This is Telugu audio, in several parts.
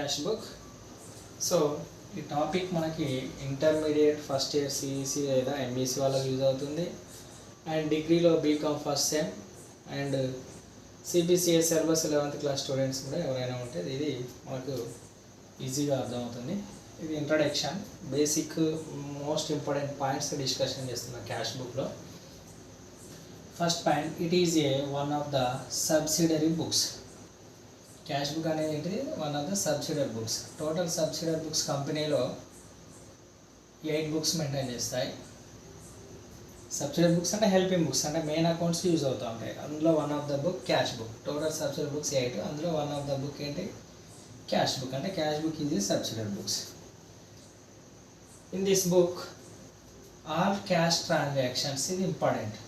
Cash book. సో ఈ టాపిక్ మనకి ఇంటర్మీడియట్ ఫస్ట్ ఇయర్ సిఈసి లేదా ఎంబీసీ వాళ్ళకి యూజ్ అవుతుంది, అండ్ డిగ్రీలో BCom first sem and CBCA syllabus 11th class students కూడా ఎవరైనా ఉంటే ఇది మనకు ఈజీగా అర్థమవుతుంది. ఇది introduction, basic most important points discussion చేస్తున్నా క్యాష్ బుక్లో. First point, it is one of the subsidiary books. Cash book అనేది ఏంటిది? One of the subsidiary books. Total subsidiary books కంపెనీలో 8 బుక్స్ మెయింటైన్ చేస్తాయి. సబ్సిడరీ బుక్స్ అంటే హెల్పింగ్ బుక్స్, అంటే మెయిన్ అకౌంట్స్ యూజ్ అవుతూ ఉంటాయి. అందులో one of the book cash book. Total subsidiary books 8, అందులో వన్ ఆఫ్ ద బుక్ ఏంటి? Cash book. అంటే cash book is subsidiary books. In this book all cash transactions ఇది important.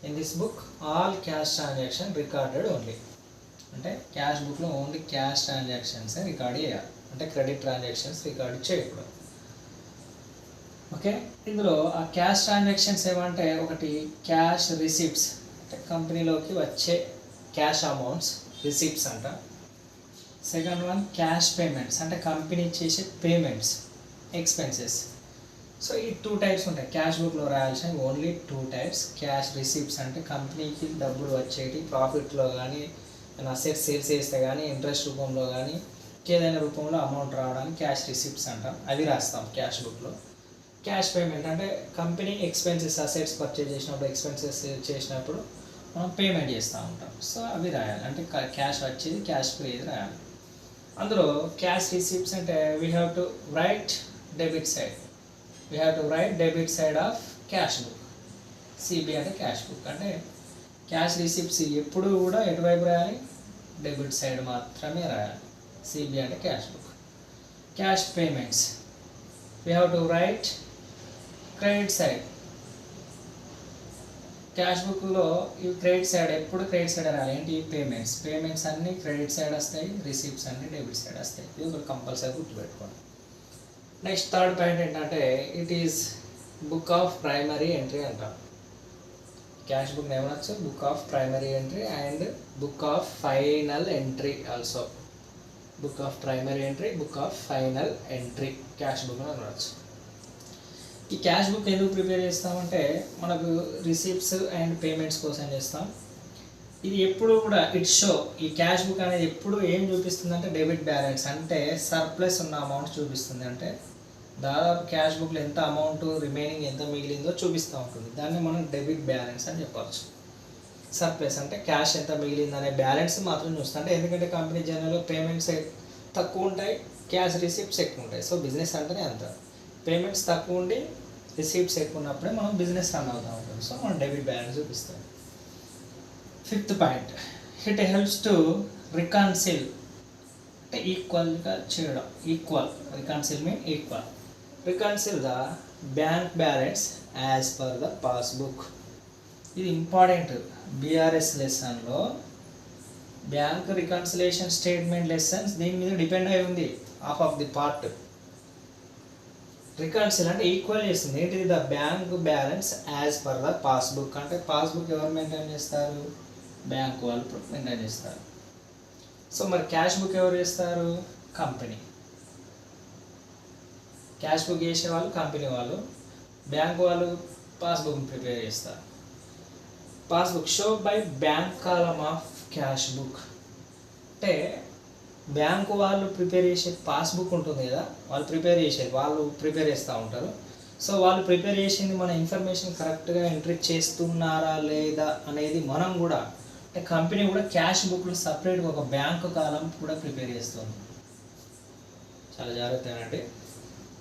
In this book all cash transaction recorded only. అంటే క్యాష్ బుక్లో ఓన్లీ క్యాష్ ట్రాన్సాక్షన్స్ రికార్డ్ చేయాలి, అంటే క్రెడిట్ ట్రాన్సాక్షన్స్ రికార్డ్ చేయకూడదు. ఓకే, ఇందులో ఆ క్యాష్ ట్రాన్సాక్షన్స్ ఏమంటే, ఒకటి క్యాష్ రిసిప్ట్స్, అంటే కంపెనీలోకి వచ్చే క్యాష్ అమౌంట్స్ రిసిప్ట్స్ అంట. సెకండ్ వన్ క్యాష్ పేమెంట్స్, అంటే కంపెనీ చేసే పేమెంట్స్ ఎక్స్పెన్సెస్. సో ఈ 2 టైప్స్ ఉంటాయి క్యాష్ బుక్లో రాయాల్సిన, ఓన్లీ 2 టైప్స్. క్యాష్ రిసిప్ట్స్ అంటే కంపెనీకి డబ్బులు వచ్చేటి, ప్రాఫిట్లో కానీ అసెట్స్ సేల్స్ చేస్తే కానీ ఇంట్రెస్ట్ రూపంలో కానీ ఏదైనా రూపంలో అమౌంట్ రావడానికి క్యాష్ రిసిప్ట్స్ అంటాం, అవి రాస్తాం క్యాష్ బుక్లో. క్యాష్ పేమెంట్ అంటే కంపెనీ ఎక్స్పెన్సెస్, అసెట్స్ పర్చేజ్ చేసినప్పుడు ఎక్స్పెన్సెస్ చేసినప్పుడు మనం పేమెంట్ చేస్తూ ఉంటాం. సో అవి రాయాలి, అంటే క్యాష్ వచ్చేది క్యాష్ పోయేది రాయాలి. అందులో క్యాష్ రిసిప్ట్స్ అంటే we have to write debit side. We have to write debit side of cash book. CB అంటే క్యాష్ బుక్. అంటే క్యాష్ రిసిప్ట్స్ ఎప్పుడు కూడా ఎటువైపు రాయాలి? డెబిట్ సైడ్ మాత్రమే రాయాలి. సిబి అంటే cash book. Cash payments we have to write credit side. Cash బుక్లో ఈ క్రెడిట్ సైడ్ ఎప్పుడు క్రెడిట్ సైడ్ రాయాలి. ఏంటి? పేమెంట్స్. పేమెంట్స్ అన్నీ క్రెడిట్ సైడ్ వస్తాయి, రిసిప్ట్స్ అన్నీ డెబిట్ సైడ్ వస్తాయి. ఇది ఒకటి కంపల్సరీ గుర్తుపెట్టుకోండి. నెక్స్ట్ థర్డ్ పాయింట్ ఏంటంటే, it is book of primary entry అంటాం. క్యాష్ బుక్ ఏమనొచ్చు? Book of primary entry and book of final entry also. Book of primary entry, book of final entry cash book అని అనవచ్చు. ఈ క్యాష్ బుక్ ఎందుకు ప్రిపేర్ చేస్తామంటే, మనకు రిసిప్ట్స్ అండ్ పేమెంట్స్ కోసం చేస్తాం. ఇది ఎప్పుడు కూడా ఈ క్యాష్ బుక్ అనేది ఎప్పుడు ఏం చూపిస్తుంది అంటే డెబిట్ బ్యాలెన్స్, అంటే సర్ప్లస్ ఉన్న అమౌంట్ చూపిస్తుంది. అంటే దాదాపు క్యాష్ బుక్లో ఎంత అమౌంట్ రిమైనింగ్ ఎంత మిగిలిందో చూపిస్తూ ఉంటుంది. దాన్ని మనం డెబిట్ బ్యాలెన్స్ అని చెప్పవచ్చు. సర్ప్లస్ అంటే క్యాష్ ఎంత మిగిలింది అనే బ్యాలెన్స్ మాత్రం చూస్తాం. అంటే ఎందుకంటే కంపెనీ జనరల్గా పేమెంట్స్ తక్కువ ఉంటాయి, క్యాష్ రిసిప్ట్స్ ఎక్కువ ఉంటాయి. సో బిజినెస్ అంటేనే అంత. పేమెంట్స్ తక్కువ ఉండి రిసిప్ట్స్ ఎక్కువ ఉన్నప్పుడే మనం బిజినెస్ రన్ అవుతూ ఉంటాం. సో మనం డెబిట్ బ్యాలెన్స్ చూపిస్తాం. Fifth point, it helps to reconcile, అంటే ఈక్వల్గా చేయడం. Equal, reconcile mean equal. Reconcile the bank balance as per the passbook. ఇది ఇంపార్టెంట్. బీఆర్ఎస్ లెసన్లో బ్యాంక్ రికన్సిలేషన్ స్టేట్మెంట్ లెసన్స్ దీని మీద డిపెండ్ అయి ఉంది. Half of the part reconcile అంటే ఈక్వల్ చేస్తుంది. ఏంటిది? The bank balance as per the passbook. అంటే పాస్బుక్ ఎవరు మెయింటైన్ చేస్తారు? బ్యాంక్ వాళ్ళు మెయింటైన్ చేస్తారు. సో మరి క్యాష్ బుక్ ఎవరు చేస్తారు? కంపెనీ. క్యాష్ బుక్ చేసే వాళ్ళు కంపెనీ వాళ్ళు, బ్యాంక్ వాళ్ళు పాస్బుక్ ప్రిపేర్ చేస్తారు. Passbook show by bank column of cash book. అంటే బ్యాంకు వాళ్ళు ప్రిపేర్ చేసే పాస్బుక్ ఉంటుంది కదా, వాళ్ళు ప్రిపేర్ చేస్తూ ఉంటారు. సో వాళ్ళు ప్రిపేర్ చేసింది మన ఇన్ఫర్మేషన్ కరెక్ట్గా ఎంట్రీ చేస్తున్నారా లేదా అనేది మనం కూడా, అంటే కంపెనీ కూడా క్యాష్ బుక్లో సపరేట్గా ఒక బ్యాంకు కాలం కూడా ప్రిపేర్ చేస్తుంది. చాలా జాగ్రత్తగానండి.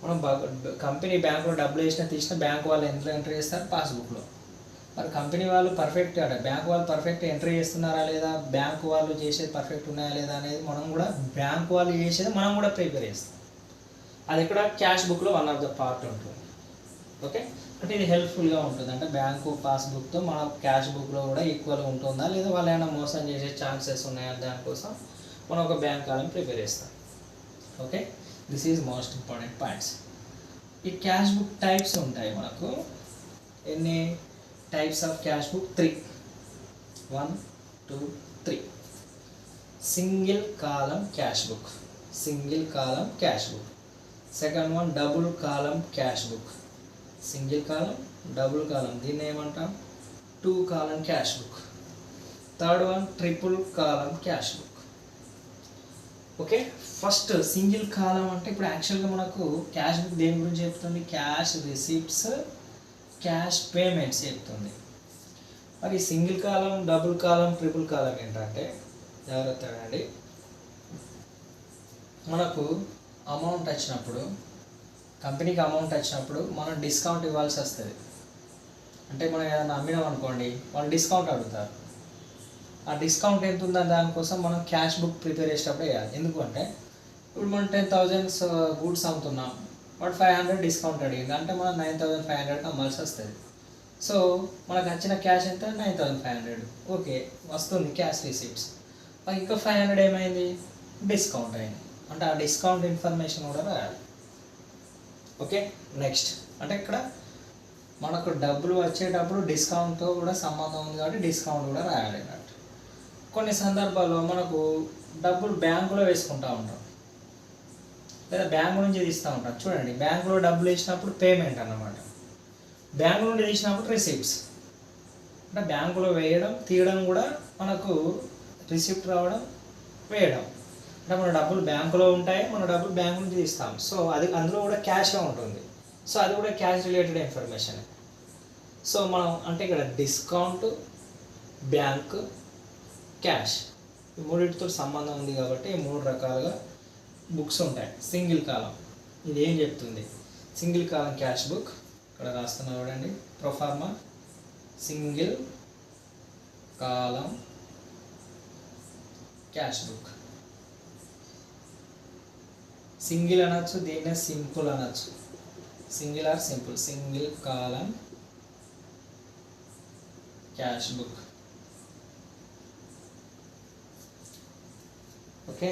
మనం కంపెనీ బ్యాంకులో డబ్బులు వేసినా తీసినా బ్యాంకు వాళ్ళు ఎంత ఎంట్రీ చేస్తారు? పాస్బుక్లో. మరి కంపెనీ వాళ్ళు పర్ఫెక్ట్, అంటే బ్యాంకు వాళ్ళు పర్ఫెక్ట్ ఎంట్రీ చేస్తున్నారా లేదా, బ్యాంకు వాళ్ళు చేసేది పర్ఫెక్ట్ ఉన్నాయా లేదా అనేది మనం కూడా, బ్యాంకు వాళ్ళు చేసేది మనం కూడా ప్రిపేర్ చేస్తాం. అది ఇక్కడ క్యాష్ బుక్లో వన్ ఆఫ్ ద పార్ట్ ఉంటుంది. ఓకే, అంటే ఇది హెల్ప్ఫుల్గా ఉంటుంది. అంటే బ్యాంకు పాస్బుక్తో మన క్యాష్ బుక్లో కూడా ఈక్వల్గా ఉంటుందా లేదా, వాళ్ళు ఏమైనా మోసం చేసే ఛాన్సెస్ ఉన్నాయా, దానికోసం మనం ఒక బ్యాంక్ కాలం ప్రిపేర్ చేస్తాం. Okay, this is most important points. ఈ క్యాష్ బుక్ టైప్స్ ఉంటాయి మనకు. ఎన్ని types of cash book? 3. 1, 2, 3. Single column cash book. Single column cash book. Second one double column cash book. Single column double column దీన్ని ఏమంటాం? 2 column cash book. Third one triple column cash book. Okay, first single column అంటే ఇప్పుడు యాక్చువల్గా మనకు క్యాష్ బుక్ దేని గురించి చెప్తుంది? క్యాష్ రిసీప్ట్స్, క్యాష్ పేమెంట్స్ చెప్తుంది. మరి సింగిల్ కాలం, డబుల్ కాలం, ట్రిపుల్ కాలం ఏంటంటే, జాగ్రత్తగా అండి, మనకు అమౌంట్ వచ్చినప్పుడు, కంపెనీకి అమౌంట్ వచ్చినప్పుడు మనం డిస్కౌంట్ ఇవ్వాల్సి వస్తుంది. అంటే మనం ఏదైనా అమ్మినాం అనుకోండి, వాళ్ళు డిస్కౌంట్ అడుగుతారు. ఆ డిస్కౌంట్ ఎంత ఉందని దానికోసం మనం క్యాష్ బుక్ ప్రిపేర్ చేసేటప్పుడు వేయాలి. ఎందుకంటే ఇప్పుడు మనం 10,000 గూడ్స్ అమ్ముతున్నాం, వాడు 500 డిస్కౌంట్ అడిగింది అంటే మనం 9,500 అమ్మాల్సి వస్తుంది. సో మనకు వచ్చిన క్యాష్ ఎంత? 9,500. ఓకే, వస్తుంది క్యాష్ రిసీప్ట్స్. ఇంకా 500 ఏమైంది? డిస్కౌంట్ అయింది. అంటే ఆ డిస్కౌంట్ ఇన్ఫర్మేషన్ కూడా రాయాలి. ఓకే, నెక్స్ట్ అంటే ఇక్కడ మనకు డబ్బులు వచ్చేటప్పుడు డిస్కౌంట్తో కూడా సంబంధం ఉంది కాబట్టి డిస్కౌంట్ కూడా రాయాలి అన్నట్టు. కొన్ని సందర్భాల్లో మనకు డబ్బులు బ్యాంకులో వేసుకుంటూ ఉంటాం, లేదా బ్యాంకు నుంచి తీస్తూ ఉంటాం. చూడండి, బ్యాంకులో డబ్బులు వేసినప్పుడు పేమెంట్ అన్నమాట, బ్యాంకు నుండి తీసినప్పుడు రిసీప్ట్స్. అంటే బ్యాంకులో వేయడం, తీయడం కూడా మనకు రిసిప్ట్ రావడం, వేయడం. అంటే మన డబ్బులు బ్యాంకులో ఉంటాయి, మన డబ్బులు బ్యాంకు నుంచి తీస్తాం. సో అది అందులో కూడా క్యాష్గా ఉంటుంది. సో అది కూడా క్యాష్ రిలేటెడ్ ఇన్ఫర్మేషన్. సో మనం అంటే ఇక్కడ డిస్కౌంట్, బ్యాంక్, క్యాష్ ఈ మూడింటితో సంబంధం ఉంది కాబట్టి 3 రకాలుగా బుక్స్ ఉంటాయి. సింగిల్ కాలం ఇది ఏం చెప్తుంది? సింగిల్ కాలం క్యాష్ బుక్ ఇక్కడ రాస్తున్నా చూడండి. Proforma single column cash book. Single అనొచ్చు, దీన్నే సింపుల్ అనొచ్చు. Single or simple, single column cash book. Okay,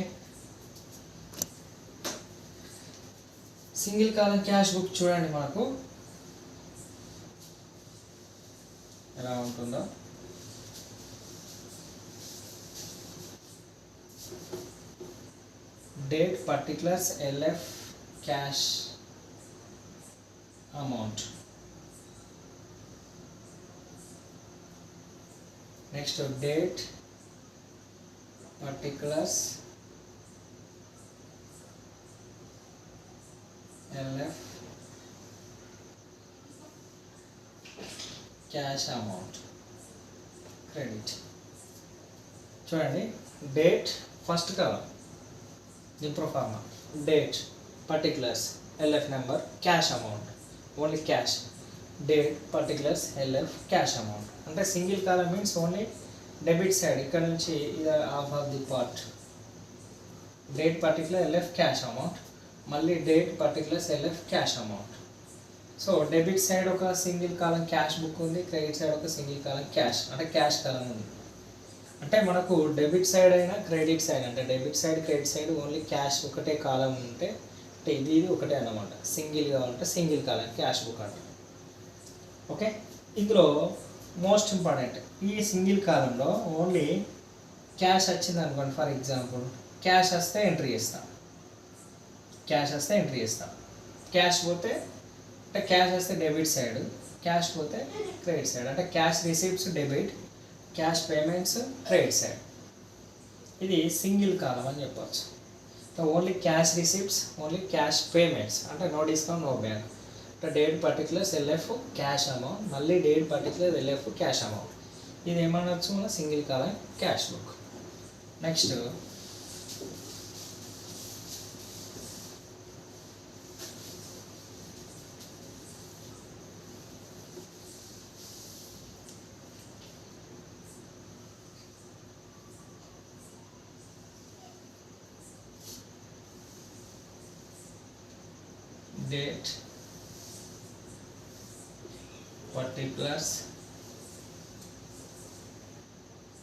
single column cash book చూడండి మనకు ఎలా ఉంటుందో. Date, particulars, LF, cash amount. Next date, particulars, LF, cash amount, credit. చూడండి, డేట్ ఫస్ట్ కాలం దీని proforma, date, particulars, LF number, cash amount, only cash. Date, particulars, LF, cash amount. అంటే single column means only debit side, ఇక్కడ నుంచి ఇది half of the part. Date, particular, LF, cash amount. మళ్ళీ date, particulars, LF, cash amount. So debit side ఒక సింగిల్ కాలం క్యాష్ బుక్ ఉంది, క్రెడిట్ సైడ్ ఒక సింగిల్ కాలం క్యాష్ అంటే క్యాష్ కాలం ఉంది. అంటే మనకు డెబిట్ సైడ్ అయినా క్రెడిట్ సైడ్, అంటే debit side, credit side only cash ఒకటే కాలం ఉంటే అంటే ఇది ఒకటే అన్నమాట. సింగిల్గా ఉంటే సింగిల్ కాలం క్యాష్ బుక్ అంట. ఓకే, ఇందులో మోస్ట్ ఇంపార్టెంట్ ఈ సింగిల్ కాలంలో ఓన్లీ క్యాష్ వచ్చింది అనుకోండి. ఫర్ ఎగ్జాంపుల్ క్యాష్ వస్తే ఎంట్రీ చేస్తాం, క్యాష్ వస్తే ఎంట్రీ చేస్తాం. క్యాష్ పోతే అంటే క్యాష్ వస్తే డెబిట్ సైడ్, క్యాష్ పోతే క్రెడిట్ సైడ్. అంటే cash receipts debit, cash payments credit side. ఇది సింగిల్ కాలం అని చెప్పవచ్చు. Only cash receipts, only cash payments అంటే నో డిస్కౌంట్, నో బ్యాంక్. అంటే date, particulars, LF, cash amount. మళ్ళీ date, particular, LF, cash amount. ఇది ఏమనొచ్చు? మన single column cash book. Next date, particulars,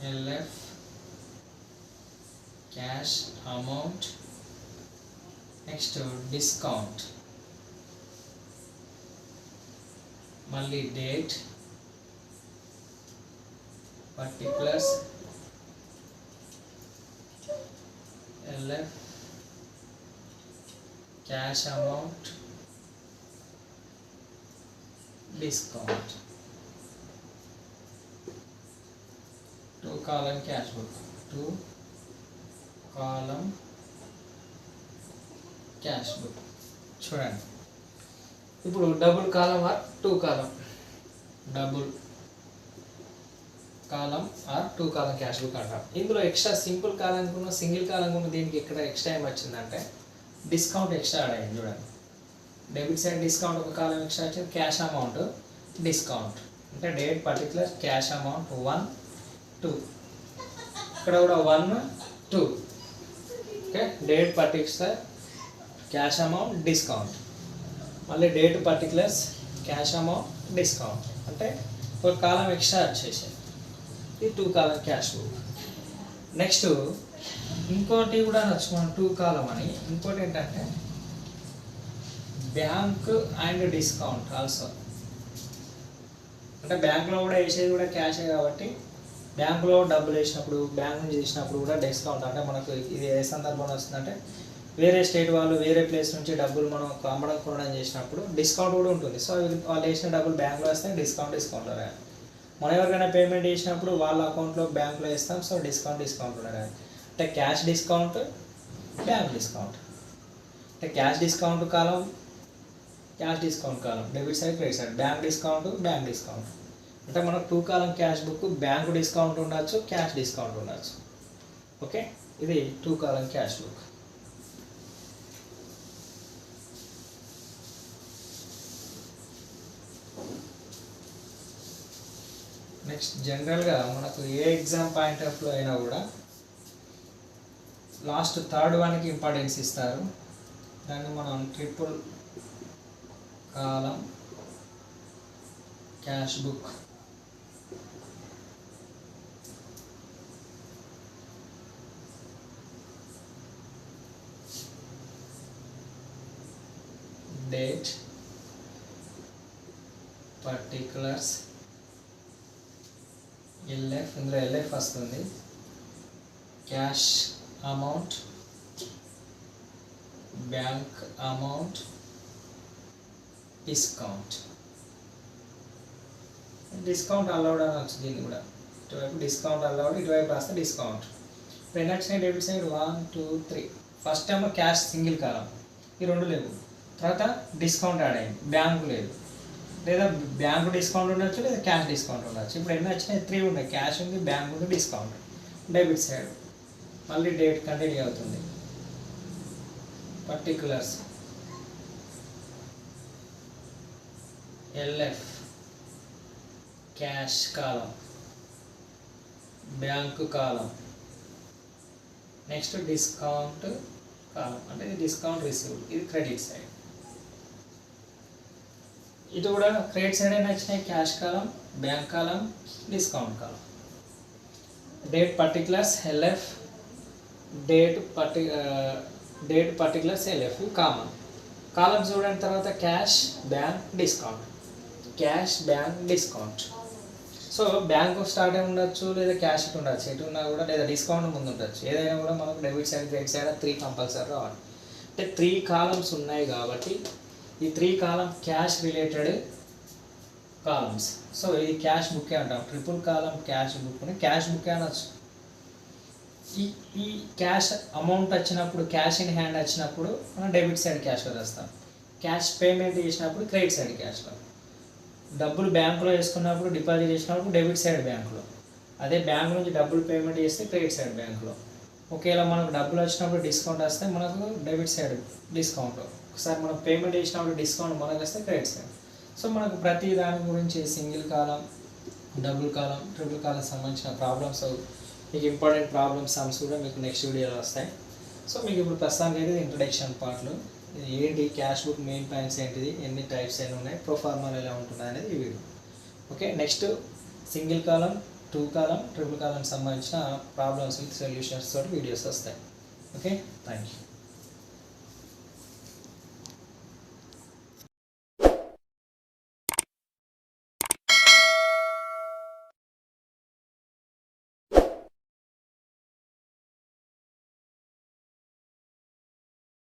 LF, cash amount. Next discount, మళ్ళీ date, particulars, LF, cash amount discount. 2 column cash book, 2 column cash book. చూడండి ఇప్పుడు double column or 2 column, double column or 2 column cash book అంటాం. ఇందులో extra simple column single column దీనికి ఇక్కడ ఎక్స్ట్రా ఏం వచ్చిందంటే డిస్కౌంట్ ఎక్స్ట్రా యాడ్ అయింది. చూడండి డెబిట్ సైడ్ డిస్కౌంట్ ఒక కాలం ఎక్స్ట్రా వచ్చింది, క్యాష్ అమౌంట్ డిస్కౌంట్ అంటే డేట్ పర్టికులర్ క్యాష్ అమౌంట్ 1 2, ఇక్కడ కూడా 1 2. Okay, date particular cash amount discount, మళ్ళీ date particulars cash amount discount అంటే ఒక కాలం ఎక్స్ట్రా వచ్చేసి ఇది 2 కాలం క్యాష్ బుక్. నెక్స్ట్ ఇంకోటి కూడా నచ్చుకున్నాం 2 కాలం అని. ఇంకోటి ఏంటంటే బ్యాంక్ అండ్ డిస్కౌంట్ ఆల్సో. అంటే బ్యాంకులో కూడా వేసేది కూడా క్యాషే కాబట్టి బ్యాంకులో డబ్బులు వేసినప్పుడు బ్యాంక్ నుంచి తీసినప్పుడు కూడా డిస్కౌంట్. అంటే మనకు ఇది ఏ సందర్భంలో వస్తుందంటే వేరే స్టేట్ వాళ్ళు వేరే ప్లేస్ నుంచి డబ్బులు మనం అమ్మడం కొనడం చేసినప్పుడు డిస్కౌంట్ కూడా ఉంటుంది. సో వాళ్ళు వేసిన డబ్బులు బ్యాంకులో వస్తే డిస్కౌంట్లో రాయాలి. మనం ఎవరికైనా పేమెంట్ చేసినప్పుడు వాళ్ళ అకౌంట్లో బ్యాంకులో వేస్తాం. సో డిస్కౌంట్లో రాయాలి. అంటే క్యాష్ డిస్కౌంట్, బ్యాంక్ డిస్కౌంట్. అంటే క్యాష్ డిస్కౌంట్ కాలం debit side credit side, bank discount. అంటే మనకు 2 column cash book bank discount ఉండొచ్చు, క్యాష్ డిస్కౌంట్ ఉండొచ్చు. ఓకే, ఇది 2 కాలం క్యాష్ బుక్. నెక్స్ట్ జనరల్గా మనకు ఏ ఎగ్జామ్ పాయింట్ ఆఫ్ వ్యూ అయినా కూడా లాస్ట్ థర్డ్ వన్కి ఇంపార్టెన్స్ ఇస్తారు. దాన్ని మనం triple column cash book date particulars LF, ఇందులో LF వస్తుంది, cash amount, bank amount, discount allowed అని వచ్చింది. దీన్ని కూడా ఇటువైపు డిస్కౌంట్ అలౌడ్, ఇటువైపు రాస్తే డిస్కౌంట్. ఇప్పుడు ఎన్ని వచ్చినాయి debit side 1 2 3. First time cash single కాలం, ఈ 2 లేవు. తర్వాత డిస్కౌంట్ యాడ్ అయింది, బ్యాంకు లేదు, లేదా బ్యాంకు డిస్కౌంట్ ఉండొచ్చు, లేదా క్యాష్ డిస్కౌంట్ ఉండొచ్చు. ఇప్పుడు ఎన్ని వచ్చినాయి 3 ఉన్నాయి, క్యాష్ ఉంది, బ్యాంక్ ఉంది, డిస్కౌంట్. డెబిట్ సైడ్ మళ్ళీ డేట్ కంటిన్యూ అవుతుంది, particulars LF cash column, bank column, next discount column అంటే ఇది డిస్కౌంట్ రిసీవ్డ్, ఇది క్రెడిట్ సైడ్. ఇది కూడా క్రెడిట్ సైడ్ అయినా వచ్చినాయి, cash column, bank column, discount column. Date particulars LF, date particulars LF common. Columns చూడని తర్వాత cash, bank, discount, cash, bank, discount. So bank start అయి ఉండొచ్చు, లేదా క్యాష్ ఉండొచ్చు, ఎటు ఉన్నా కూడా, లేదా డిస్కౌంట్ ముందు ఉండొచ్చు. ఏదైనా కూడా మనకు debit side credit side 3 compulsory రావాలి. అంటే 3 కాలమ్స్ ఉన్నాయి కాబట్టి ఈ 3 కాలం క్యాష్ రిలేటెడ్ కాలమ్స్. సో ఇది క్యాష్ బుక్ అంటాం, ట్రిపుల్ కాలం క్యాష్ బుక్ని క్యాష్ బుక్ అనొచ్చు. ఈ క్యాష్ అమౌంట్ వచ్చినప్పుడు, క్యాష్ ఇన్ హ్యాండ్ వచ్చినప్పుడు మనం డెబిట్ సైడ్ క్యాష్లో రాస్తాం. క్యాష్ పేమెంట్ చేసినప్పుడు క్రెడిట్ సైడ్ క్యాష్లో. డబ్బులు బ్యాంకులో వేసుకున్నప్పుడు, డిపాజిట్ చేసినప్పుడు డెబిట్ సైడ్ బ్యాంకులో. అదే బ్యాంకు నుంచి డబ్బులు పేమెంట్ చేస్తే క్రెడిట్ సైడ్ బ్యాంకులో. ఒకవేళ మనకు డబ్బులు వచ్చినప్పుడు డిస్కౌంట్ వస్తే మనకు డెబిట్ సైడ్ డిస్కౌంట్. ఒకసారి మనం పేమెంట్ చేసినప్పుడు డిస్కౌంట్ మనకు వస్తే క్రెడిట్ సైడ్. సో మనకు ప్రతి దాని గురించి సింగిల్ కాలం, డబుల్ కాలం, ట్రిపుల్ కాలం సంబంధించిన ప్రాబ్లమ్స్, మీకు ఇంపార్టెంట్ ప్రాబ్లమ్స్ సమ్స్ కూడా మీకు నెక్స్ట్ వీడియోలో వస్తాయి. సో మీకు ఇప్పుడు ప్రస్తుతానికి అయితే ఇంట్రడక్షన్ పార్ట్లు, ఏంటి క్యాష్ బుక్ మెయిన్ పాయింట్స్ ఏంటిది, ఎన్ని టైప్స్ అయినా ఉన్నాయి, ప్రొఫార్మల్ ఎలా ఉంటుంది అనేది ఈ వీడియో. ఓకే, నెక్స్ట్ సింగిల్ కాలం, 2 కాలం, ట్రిపుల్ కాలం సంబంధించిన ప్రాబ్లమ్స్ విత్ సొల్యూషన్స్ తోటి వీడియోస్ వస్తాయి. Okay, thank you.